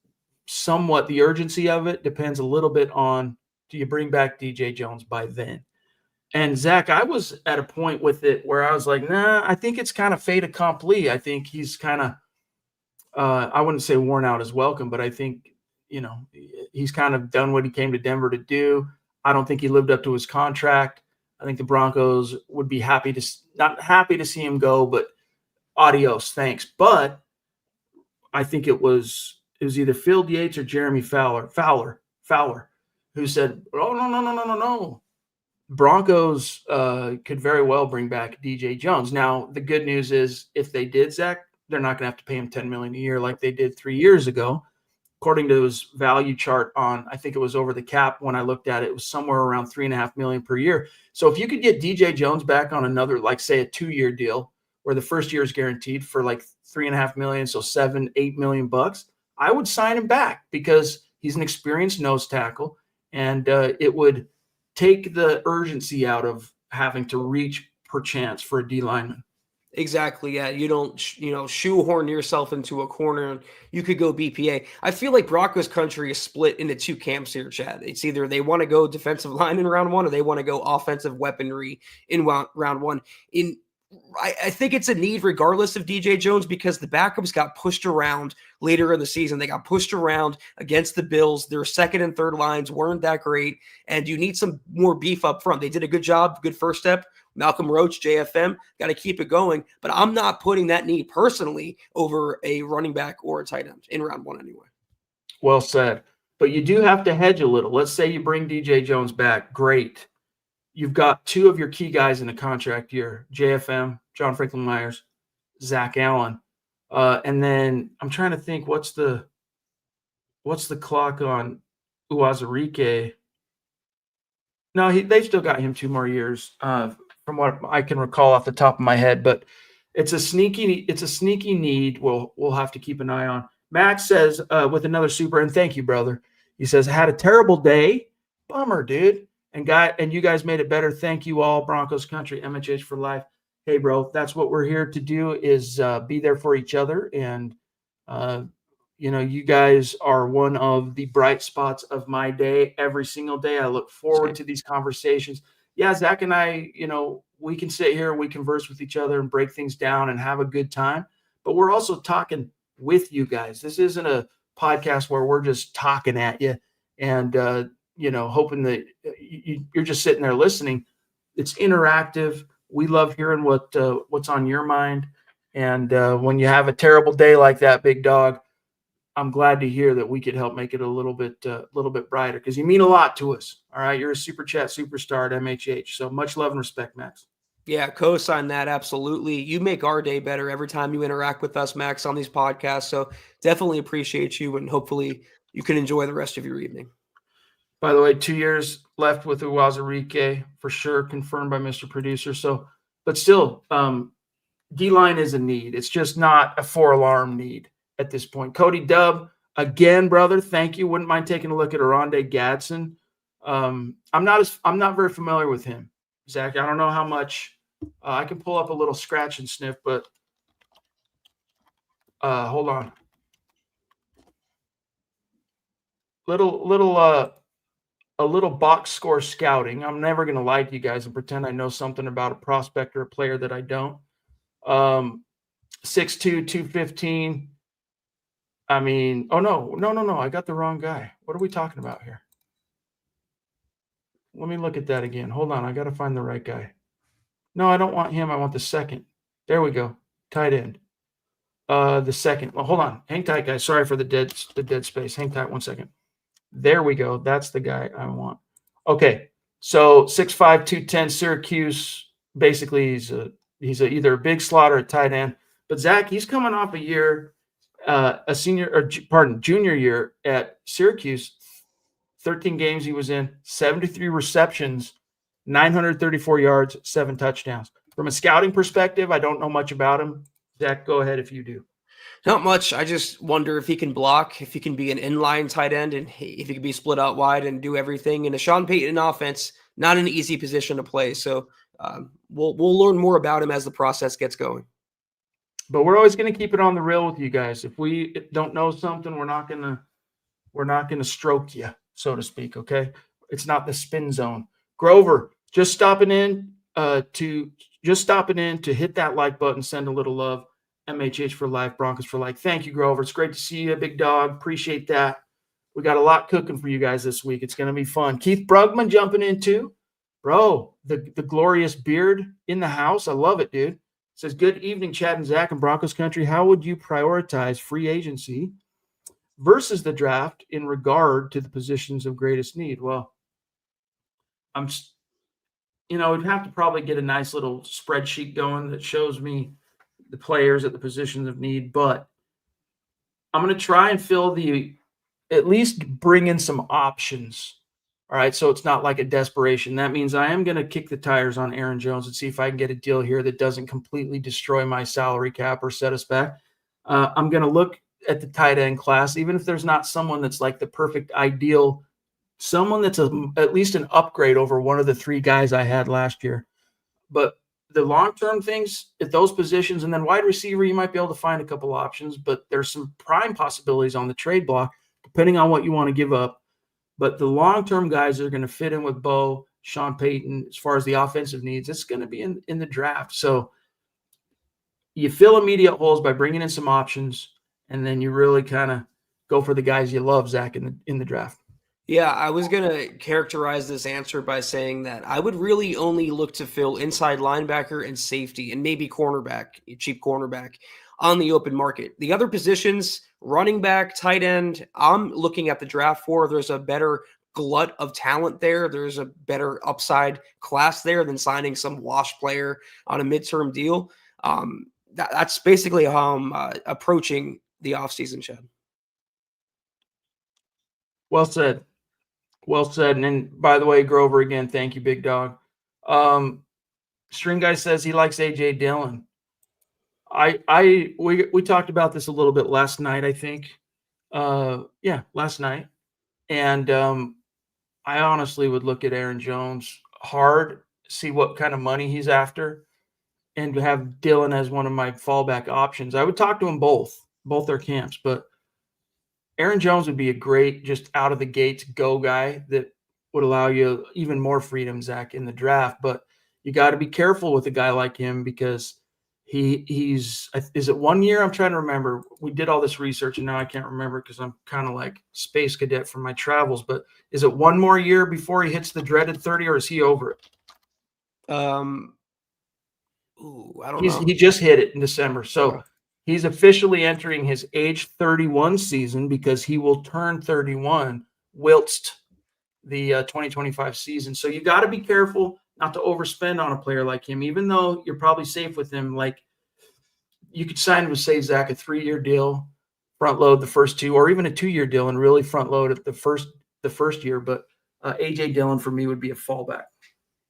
somewhat, the urgency of it depends a little bit on, do you bring back DJ Jones by then? And Zach, I was at a point with it where I was like, nah, I think it's kind of fait accompli. I think he's kind of, I wouldn't say worn out his welcome, but I think, he's kind of done what he came to Denver to do. I don't think he lived up to his contract. I think the Broncos would be not happy to see him go, but adios, thanks. But I think it was either Field Yates or Jeremy Fowler, who said, oh, no. Broncos could very well bring back DJ Jones. Now, the good news is if they did, Zach, they're not going to have to pay him $10 million a year like they did 3 years ago. According to his value chart on, I think it was over the cap when I looked at it, it was somewhere around $3.5 million per year. So if you could get DJ Jones back on another, like say a 2-year deal where the first year is guaranteed for like $3.5 million, so $7-8 million bucks, I would sign him back because he's an experienced nose tackle and it would take the urgency out of having to reach per chance for a D lineman. Exactly. Yeah. You don't, shoehorn yourself into a corner and you could go BPA. I feel like Broncos country is split into 2 camps here, Chad. It's either they want to go defensive line in round 1 or they want to go offensive weaponry in round 1. I think it's a need regardless of DJ Jones because the backups got pushed around later in the season. They got pushed around against the Bills. Their second and third lines weren't that great, and you need some more beef up front. They did a good job, good first step. Malcolm Roach, JFM, got to keep it going. But I'm not putting that need personally over a running back or a tight end in round 1 anyway. Well said. But you do have to hedge a little. Let's say you bring DJ Jones back. Great. you've got two of your key guys in a contract year, JFM, John Franklin Myers, Zach Allen. And then I'm trying to think, what's the clock on Uwazurike? No, they've still got him 2 more years, from what I can recall off the top of my head. But it's a sneaky need. We'll have to keep an eye on. Max says with another super, and thank you, brother. He says, had a terrible day. Bummer, dude. And you guys made it better. Thank you all, Broncos country, MHH for life. Hey, bro, that's what we're here to do, is be there for each other. And you guys are one of the bright spots of my day every single day. I look forward to these conversations. Yeah, Zach and I, we can sit here and we converse with each other and break things down and have a good time. But we're also talking with you guys. This isn't a podcast where we're just talking at you and, hoping that you're just sitting there listening. It's interactive. We love hearing what's on your mind. And when you have a terrible day like that, big dog, I'm glad to hear that we could help make it a little bit brighter, because you mean a lot to us. All right. You're a super chat superstar at MHH. So much love and respect, Max. Yeah, co-sign that. Absolutely. You make our day better every time you interact with us, Max, on these podcasts. So definitely appreciate you, and hopefully you can enjoy the rest of your evening. By the way, 2 years left with Uwazurike for sure, confirmed by Mr. Producer. So, but still, D-line is a need. It's just not a 4-alarm need at this point. Cody Dubb, again, brother, thank you. Wouldn't mind taking a look at Aronde Gadsden. I'm not very familiar with him, Zach. I don't know how much. I can pull up a little scratch and sniff, but hold on. A little box score scouting. I'm never going to lie to you guys and pretend I know something about a prospect or a player that I don't. 6'2", 215. I mean, oh, no. I got the wrong guy. What are we talking about here? Let me look at that again. Hold on. I got to find the right guy. No, I don't want him. I want the second. There we go. Tight end. The second. Well, hold on. Hang tight, guys. Sorry for the dead space. Hang tight 1 second. There we go. That's the guy I want. Okay. So 6'5", 210, Syracuse. Basically, he's either a big slot or a tight end. But Zach, he's coming off a year, junior year at Syracuse. 13 games he was in, 73 receptions, 934 yards, 7 touchdowns. From a scouting perspective, I don't know much about him. Zach, go ahead if you do. Not much. I just wonder if he can block, if he can be an inline tight end, and if he can be split out wide and do everything. In a Sean Payton offense, not an easy position to play. So we'll learn more about him as the process gets going. But we're always going to keep it on the rail with you guys. If we don't know something, we're not gonna stroke you, so to speak. Okay, it's not the spin zone. Grover, just stopping in to hit that like button, send a little love. MHH for life, Broncos for life. Thank you, Grover. It's great to see you, big dog. Appreciate that. We got a lot cooking for you guys this week. It's going to be fun. Keith Brugman jumping in too. Bro, the glorious beard in the house. I love it, dude. Says, good evening, Chad and Zach in Broncos country. How would you prioritize free agency versus the draft in regard to the positions of greatest need? Well, we'd have to probably get a nice little spreadsheet going that shows me the players at the positions of need, but I'm going to try and at least bring in some options. All right. So it's not like a desperation. That means I am going to kick the tires on Aaron Jones and see if I can get a deal here that doesn't completely destroy my salary cap or set us back. I'm going to look at the tight end class, even if there's not someone that's like the perfect ideal, someone that's at least an upgrade over one of the 3 guys I had last year. But the long-term things at those positions, and then wide receiver, you might be able to find a couple options, but there's some prime possibilities on the trade block, depending on what you want to give up. But the long-term guys that are going to fit in with Bo, Sean Payton, as far as the offensive needs, it's going to be in the draft. So you fill immediate holes by bringing in some options, and then you really kind of go for the guys you love, Zach, in the draft. Yeah, I was going to characterize this answer by saying that I would really only look to fill inside linebacker and safety and maybe cornerback, cheap cornerback on the open market. The other positions, running back, tight end, I'm looking at the draft for. There's a better glut of talent there. There's a better upside class there than signing some wash player on a midterm deal. That's basically how I'm approaching the offseason, Chad. Well said. Well said. And then, by the way, Grover, again, thank you, big dog. String Guy says he likes A.J. Dillon. We talked about this a little bit last night, I think. Last night. And I honestly would look at Aaron Jones hard, see what kind of money he's after, and to have Dillon as one of my fallback options. I would talk to them both their camps, but Aaron Jones would be a great just out of the gates go guy that would allow you even more freedom, Zach, in the draft. But you got to be careful with a guy like him because he's is it 1 year? I'm trying to remember. We did all this research and now I can't remember because I'm kind of like space cadet from my travels. But is it 1 more year before he hits the dreaded 30 or is he over it? I don't know. He just hit it in December. So he's officially entering his age 31 season because he will turn 31 whilst the 2025 season. So you got to be careful not to overspend on a player like him, even though you're probably safe with him. Like you could sign him with, say, Zach, a 3-year deal, front load the first 2, or even a 2-year deal and really front load at the first year. But A.J. Dillon for me would be a fallback.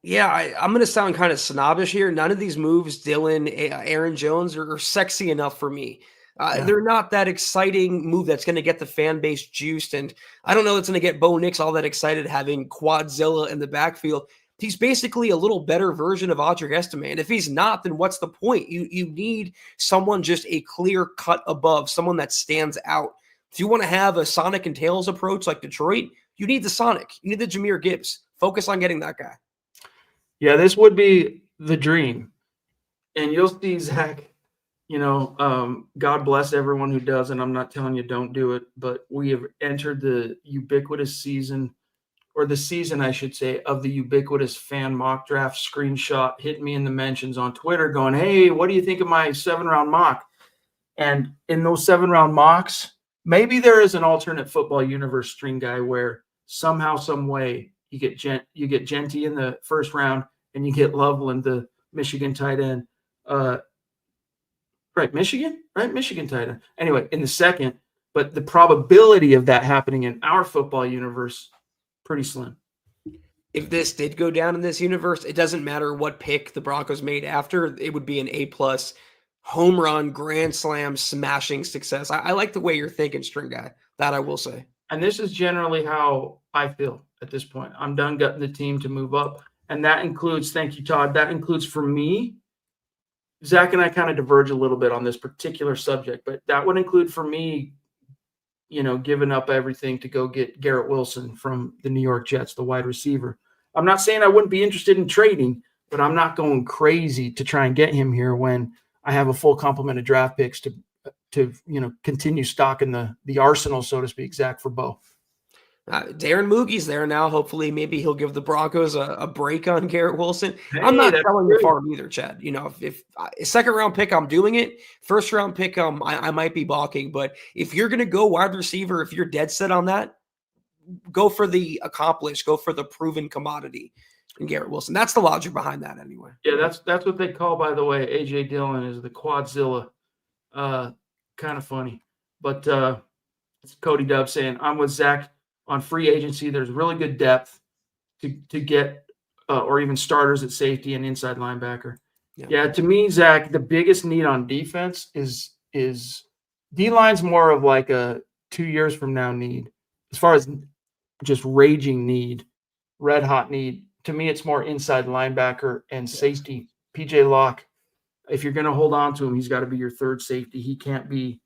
Yeah, I'm going to sound kind of snobbish here. None of these moves, Dillon, Aaron Jones, are sexy enough for me. They're not that exciting move that's going to get the fan base juiced. And I don't know it's going to get Bo Nix all that excited having Quadzilla in the backfield. He's basically a little better version of Audric Estime. And if he's not, then what's the point? You need someone just a clear cut above, someone that stands out. If you want to have a Sonic and Tails approach like Detroit, you need the Sonic. You need the Jahmyr Gibbs. Focus on getting that guy. Yeah, this would be the dream. And you'll see, Zach, God bless everyone who does, and I'm not telling you don't do it, but we have entered the ubiquitous season, or the season, I should say, of the ubiquitous fan mock draft screenshot. Hit me in the mentions on Twitter going, hey, what do you think of my 7-round mock? And in those 7-round mocks, maybe there is an alternate football universe, String Guy, where somehow, some way you get Jeanty in the first round and you get Loveland, the Michigan tight end. Michigan tight end. Anyway, in the second, but the probability of that happening in our football universe, pretty slim. If this did go down in this universe, it doesn't matter what pick the Broncos made after. It would be an A+ home run, grand slam, smashing success. I like the way you're thinking, String Guy. That I will say. And this is generally how I feel at this point. I'm done gutting the team to move up. And that includes, thank you, Todd, that includes for me, Zach and I kind of diverge a little bit on this particular subject, but that would include for me, giving up everything to go get Garrett Wilson from the New York Jets, the wide receiver. I'm not saying I wouldn't be interested in trading, but I'm not going crazy to try and get him here when I have a full complement of draft picks to continue stocking the arsenal, so to speak, Zach, for Bo. Darren Moogie's there now. Hopefully, maybe he'll give the Broncos a break on Garrett Wilson. Hey, I'm not selling the farm either, Chad. If a 2nd-round pick, I'm doing it. 1st-round pick, I might be balking. But if you're going to go wide receiver, if you're dead set on that, go for the accomplished, go for the proven commodity in Garrett Wilson. That's the logic behind that anyway. Yeah, that's what they call, by the way, A.J. Dillon is the Quadzilla. Kind of funny. But it's Cody Dub saying, I'm with Zach. On free agency, there's really good depth to get or even starters at safety and inside linebacker. Yeah, to me, Zach, the biggest need on defense is D-line's more of like a 2 years from now need. As far as just raging need, red hot need, to me, it's more inside linebacker and safety. PJ Locke, if you're going to hold on to him, he's got to be your 3rd safety. He can't be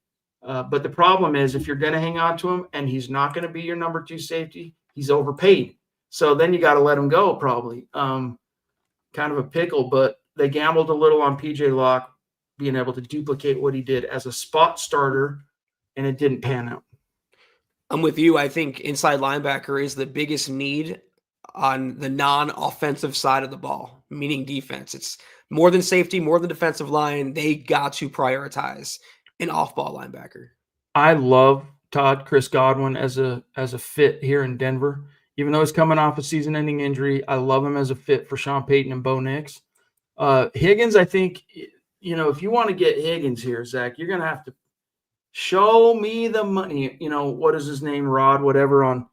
but the problem is if you're going to hang on to him and he's not going to be your number 2 safety, he's overpaid. So then you got to let him go probably. Kind of a pickle, but they gambled a little on PJ Locke being able to duplicate what he did as a spot starter, and it didn't pan out. I'm with you. I think inside linebacker is the biggest need on the non-offensive side of the ball, meaning defense. It's more than safety, more than defensive line. They got to prioritize an off-ball linebacker. I love Chris Godwin as a fit here in Denver. even though he's coming off a season-ending injury. I love him as a fit for Sean Payton and Bo Nix. Higgins, I think, if you want to get Higgins here, Zach, you're going to have to show me the money. What is his name? Rod, whatever, on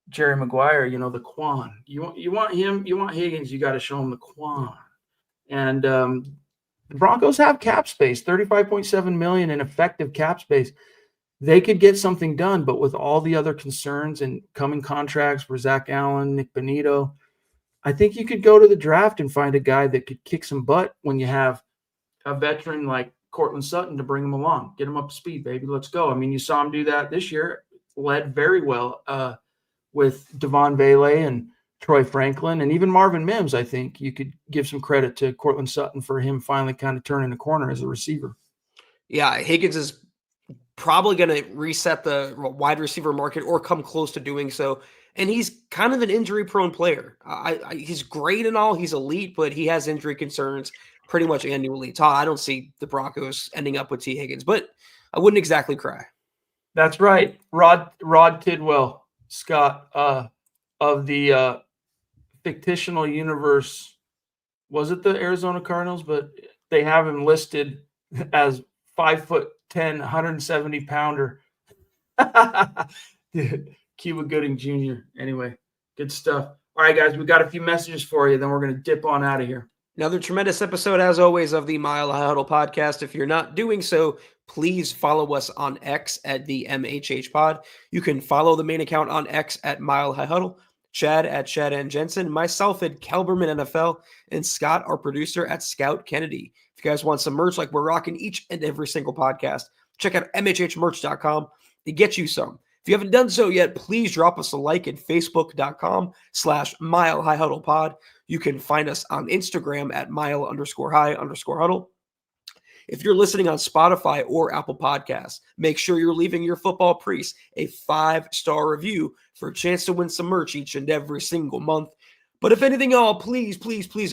Jerry Maguire, the Quan. You want him, you want Higgins, you got to show him the Quan. And the Broncos have cap space, $35.7 million in effective cap space. They could get something done, but with all the other concerns and coming contracts for Zach Allen, Nick Bonito, I think you could go to the draft and find a guy that could kick some butt when you have a veteran like Cortland Sutton to bring him along. Get him up to speed, baby. Let's go. I mean, you saw him do that this year. Led very well with Devon Vele and Troy Franklin and even Marvin Mims. I think you could give some credit to Cortland Sutton for him finally kind of turning the corner as a receiver. Yeah, Higgins is probably going to reset the wide receiver market or come close to doing so. And he's kind of an injury-prone player. He's great and all. He's elite, but he has injury concerns pretty much annually. I don't see the Broncos ending up with T. Higgins, but I wouldn't exactly cry. That's right. Rod Tidwell, Scott, of the fictional universe. Was it the Arizona Cardinals? But they have him listed as 5'10", 170-pounder. Dude, Cuba Gooding Jr. Anyway, good stuff. All right, guys, we got a few messages for you. Then we're going to dip on out of here. Another tremendous episode, as always, of the Mile High Huddle podcast. If you're not doing so, please follow us on X at the MHH Pod. You can follow the main account on X at Mile High Huddle, Chad at Chad and Jensen, myself at Kelberman NFL, and Scott, our producer, at Scout Kennedy. If you guys want some merch like we're rocking each and every single podcast, check out MHHmerch.com to get you some. If you haven't done so yet, please drop us a like at Facebook.com/Mile High Huddle Pod. You can find us on Instagram at Mile_High_Huddle. If you're listening on Spotify or Apple Podcasts, make sure you're leaving your football priest a 5-star review for a chance to win some merch each and every single month. But if anything at all, please,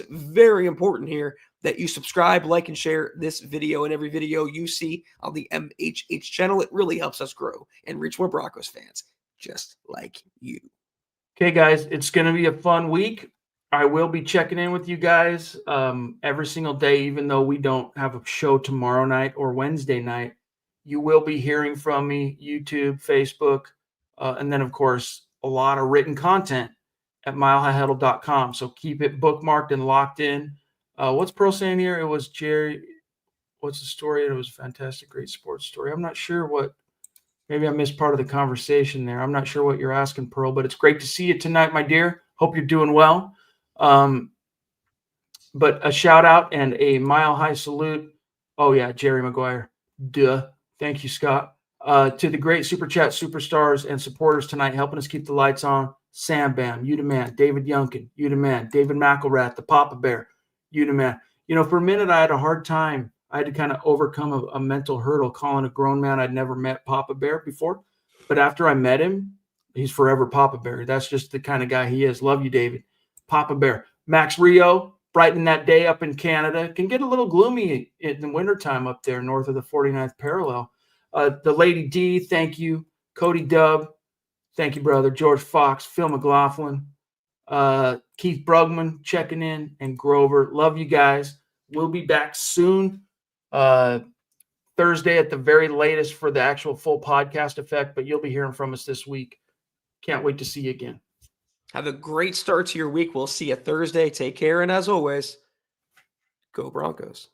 very important here that you subscribe, like, and share this video and every video you see on the MHH channel. It really helps us grow and reach more Broncos fans just like you. Okay, guys, it's going to be a fun week. I will be checking in with you guys every single day, even though we don't have a show tomorrow night or Wednesday night. You will be hearing from me, YouTube, Facebook, and then, of course, a lot of written content at milehighhuddle.com. So keep it bookmarked and locked in. What's Pro saying here? It was Jerry. What's the story? It was a fantastic, great sports story. I'm not sure what. Maybe I missed part of the conversation there. I'm not sure what you're asking, Pearl, but it's great to see you tonight, my dear. Hope you're doing well. But a shout out and a mile high salute. Oh yeah, Jerry Maguire. Duh. Thank you, Scott. To the great Super Chat superstars and supporters tonight, helping us keep the lights on. Sam Bam, you the man. David Youngkin, you the man. David McElrath, the Papa Bear, you the man. For a minute I had a hard time. I had to kind of overcome a mental hurdle calling a grown man I'd never met Papa Bear before. But after I met him, he's forever Papa Bear. That's just the kind of guy he is. Love you, David. Papa Bear. Max Rio, brightening that day up in Canada. Can get a little gloomy in the wintertime up there north of the 49th parallel. The Lady D, thank you. Cody Dubb, thank you, brother. George Fox, Phil McLaughlin, Keith Brugman checking in, and Grover. Love you guys. We'll be back soon. Thursday at the very latest for the actual full podcast effect, but you'll be hearing from us this week. Can't wait to see you again. Have a great start to your week. We'll see you Thursday. Take care. And as always, go Broncos.